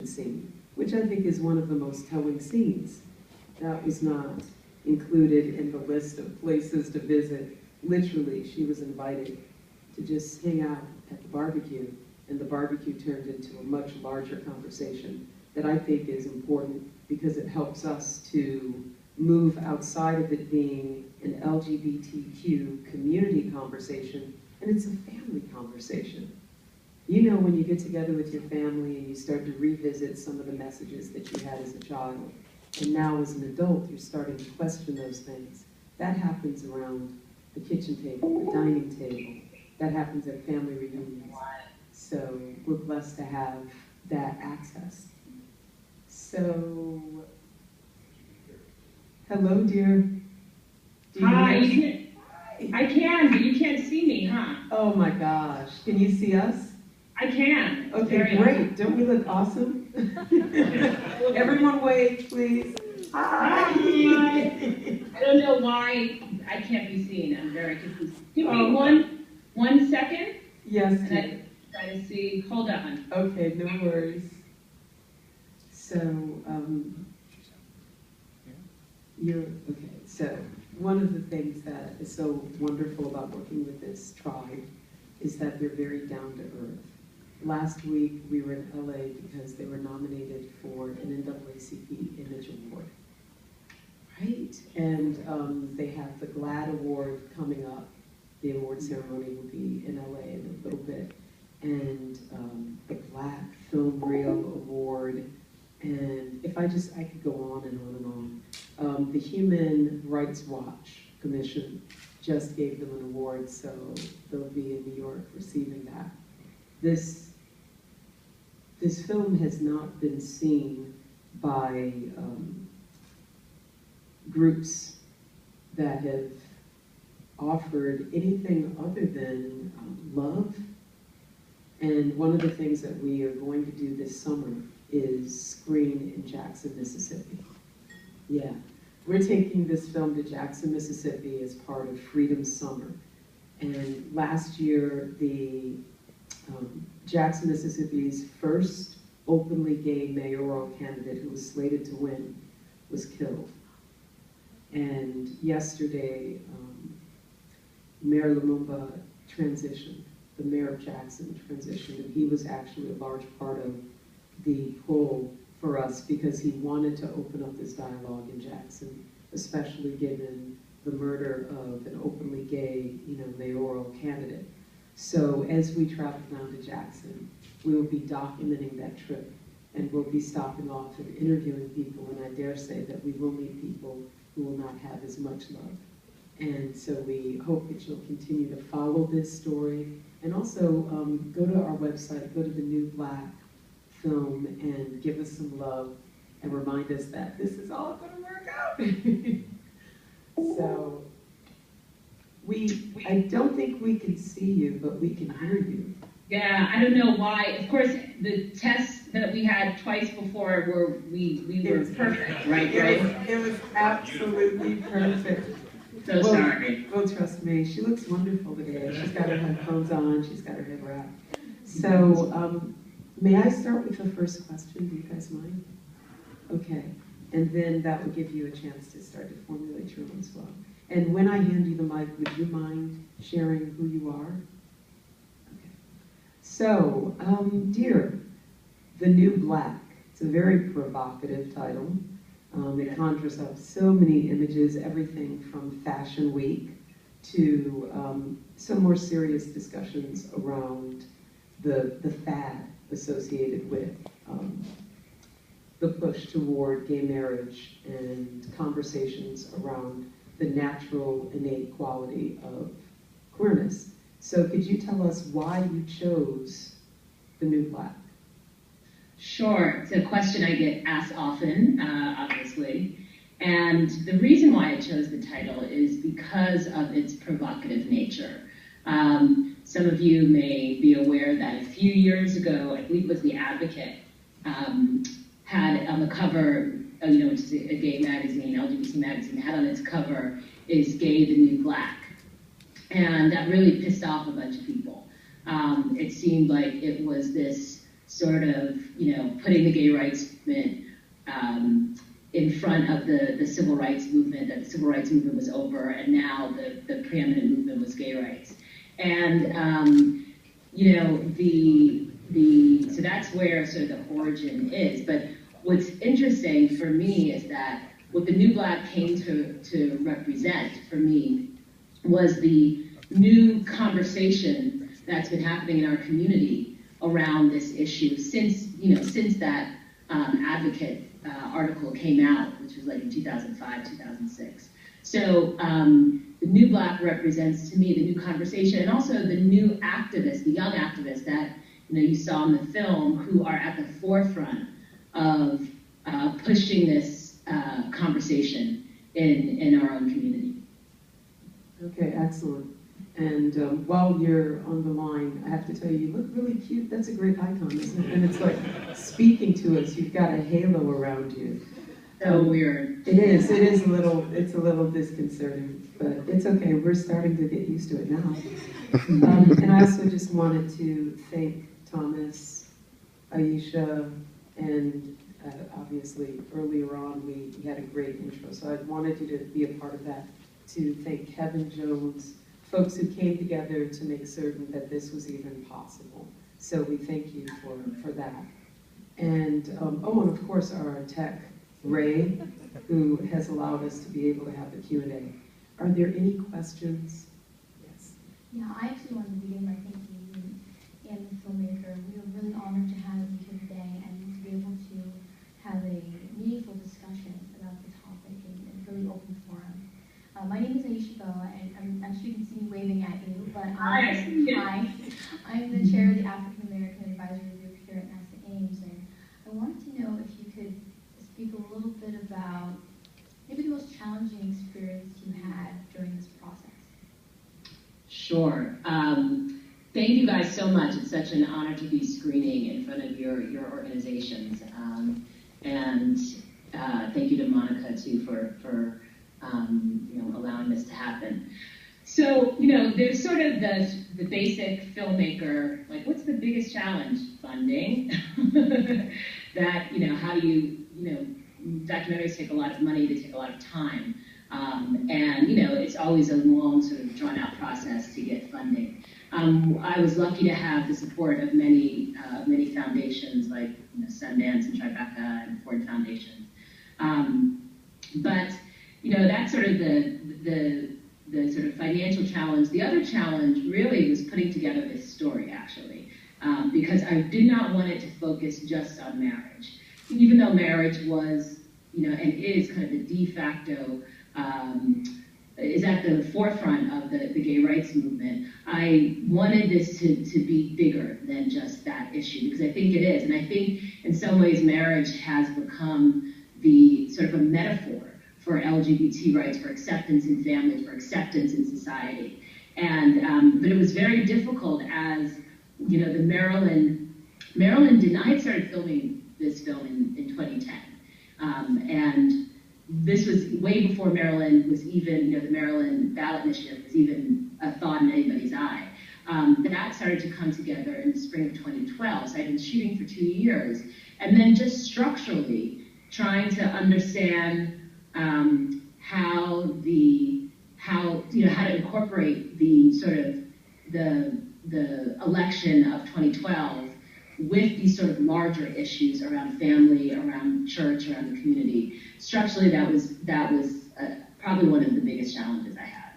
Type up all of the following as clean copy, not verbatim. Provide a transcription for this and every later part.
scene, which I think is one of the most telling scenes. That was not included in the list of places to visit. Literally, she was invited to just hang out at the barbecue, and the barbecue turned into a much larger conversation that I think is important because it helps us to move outside of it being an LGBTQ community conversation, and it's a family conversation. You know, when you get together with your family and you start to revisit some of the messages that you had as a child, and now as an adult, you're starting to question those things. That happens around the kitchen table, the dining table. That happens at family reunions. So we're blessed to have that access. So, hello, dear. Hi, I can, but you can't see me, huh? Oh my gosh, can you see us? I can. Okay, great. Awesome. Don't we look awesome? Everyone wave, please. Hi. I don't know why I can't be seen. I'm very confused. Give me one second. Yes. And I try to see. Hold on. Okay, no worries. So, okay. So, one of the things that is so wonderful about working with this tribe is that they're very down to earth. Last week, we were in LA because they were nominated for an NAACP Image Award, right? And they have the GLAAD Award coming up. The award ceremony will be in LA in a little bit. And the Black Film Reel Award. And if I could go on and on and on. The Human Rights Watch Commission just gave them an award, so they'll be in New York receiving that. This film has not been seen by groups that have offered anything other than love. And one of the things that we are going to do this summer is screen in Jackson, Mississippi. Yeah, we're taking this film to Jackson, Mississippi as part of Freedom Summer. And last year, the Jackson, Mississippi's first openly gay mayoral candidate who was slated to win was killed. And yesterday, Mayor Lumumba transitioned, the mayor of Jackson transitioned, and he was actually a large part of the pull for us because he wanted to open up this dialogue in Jackson, especially given the murder of an openly gay, mayoral candidate. So as we travel down to Jackson, we will be documenting that trip, and we'll be stopping off and interviewing people, and I dare say that we will meet people who will not have as much love. And so we hope that you'll continue to follow this story, and also go to our website, go to the New Black film, and give us some love, and remind us that this is all going to work out. So, I don't think we can see you, but we can hear you. Yeah, I don't know why. Of course, the tests that we had twice before were perfect, right? It was absolutely perfect. So sorry. Oh, trust me, she looks wonderful today. She's got her headphones on, she's got her head wrapped. So, may I start with the first question? Do you guys mind? Okay, and then that will give you a chance to start to formulate your own as well. And when I hand you the mic, would you mind sharing who you are? Okay. So, dear, The New Black. It's a very provocative title. It conjures up so many images, everything from Fashion Week to some more serious discussions around the fad associated with the push toward gay marriage and conversations around the natural innate quality of queerness. So could you tell us why you chose The New Black? Sure, it's a question I get asked often, obviously. And the reason why I chose the title is because of its provocative nature. Some of you may be aware that a few years ago, I believe it was The Advocate, had on the cover, which is a gay magazine, LGBT magazine, had on its cover, is Gay the New Black. And that really pissed off a bunch of people. It seemed like it was this sort of, putting the gay rights movement in front of the civil rights movement, that the civil rights movement was over, and now the preeminent movement was gay rights. And, so that's where sort of the origin is. But what's interesting for me is that what the New Black came to represent for me was the new conversation that's been happening in our community around this issue since that advocate article came out, which was like in 2005, 2006. So the New Black represents to me the new conversation, and also the new activists, the young activists that you saw in the film, who are at the forefront of pushing this conversation in our own community. Okay, excellent. And while you're on the line, I have to tell you, you look really cute. That's a great icon, isn't it? And it's like speaking to us. You've got a halo around you. So weird. It is a little disconcerting, but it's okay. We're starting to get used to it now. And I also just wanted to thank Thomas, Aisha, and obviously earlier on we had a great intro. So I wanted you to be a part of that, to thank Kevin Jones, folks who came together to make certain that this was even possible. So we thank you for that. And, and of course our tech, Ray, who has allowed us to be able to have the Q&A. Are there any questions? Yes. Yeah, I actually want to begin by thanking you and the filmmaker. We are really honored to have you here today and to be able to have a meaningful discussion about the topic in a really open forum. My name is Aisha Boa, and I'm sure you can see me waving at you, but I'm the chair of the African American Advisory Group here at NASA Ames, and I wanted to know if you could speak a little bit about maybe the most challenging experience you had during this process. Sure. Thank you guys so much. It's such an honor to be screening in front of your organizations. And thank you to Monica, too, for allowing this to happen. So, there's sort of the basic filmmaker, like, what's the biggest challenge? Funding. That, how do you, documentaries take a lot of money, they take a lot of time. And, it's always a long, sort of drawn-out process to get funding. I was lucky to have the support of many foundations, like Sundance and Tribeca and Ford Foundation. But, that's sort of the sort of financial challenge. The other challenge really was putting together this story, actually, because I did not want it to focus just on marriage. Even though marriage was, and is kind of the de facto, is at the forefront of the gay rights movement, I wanted this to be bigger than just that issue, because I think it is. And I think in some ways marriage has become the sort of a metaphor for LGBT rights, for acceptance in families, for acceptance in society. And but it was very difficult as, the Maryland did not, I had started filming this film in 2010. And this was way before Maryland was even, the Maryland ballot initiative was even a thought in anybody's eye. That started to come together in the spring of 2012. So I'd been shooting for 2 years. And then just structurally trying to understand how to incorporate the sort of the election of 2012 with these sort of larger issues around family, around church, around the community. Structurally, that was probably one of the biggest challenges I had.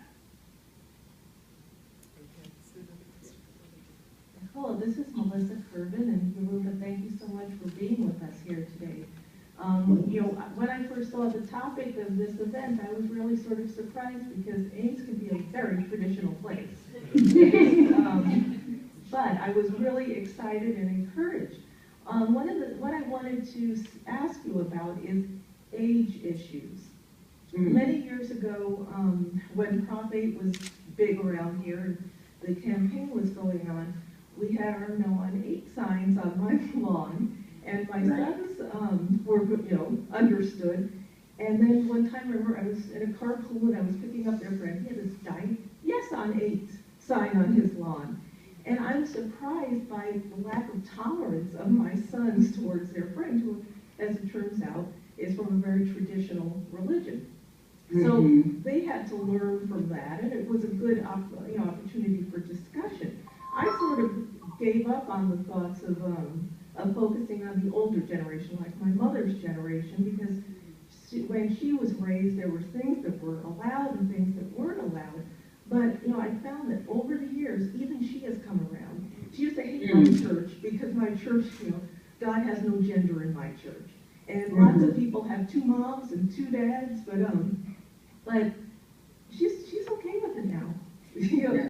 Hello, this is Melissa Curvin, and Yoruba, thank you so much for being with us here today. When I first saw the topic of this event, I was really sort of surprised because Ames can be a very traditional place. But I was really excited and encouraged. What I wanted to ask you about is age issues. Many years ago, when Prop 8 was big around here and the campaign was going on, we had our No on 8 signs on my lawn, and my sons were, understood. And then one time, I remember, I was in a carpool and I was picking up their friend. He had this giant Yes on 8 sign on his lawn. And I'm surprised by the lack of tolerance of my sons towards their friend, who, as it turns out, is from a very traditional religion. So they had to learn from that, and it was a good opportunity for discussion. I sort of gave up on the thoughts of focusing on the older generation, like my mother's generation, because when she was raised, there were things that were allowed and things that weren't allowed. But, I found that over the years, even she has come around. She used to hate my church because my church, God has no gender in my church. And lots of people have 2 moms and 2 dads, but she's okay with it now.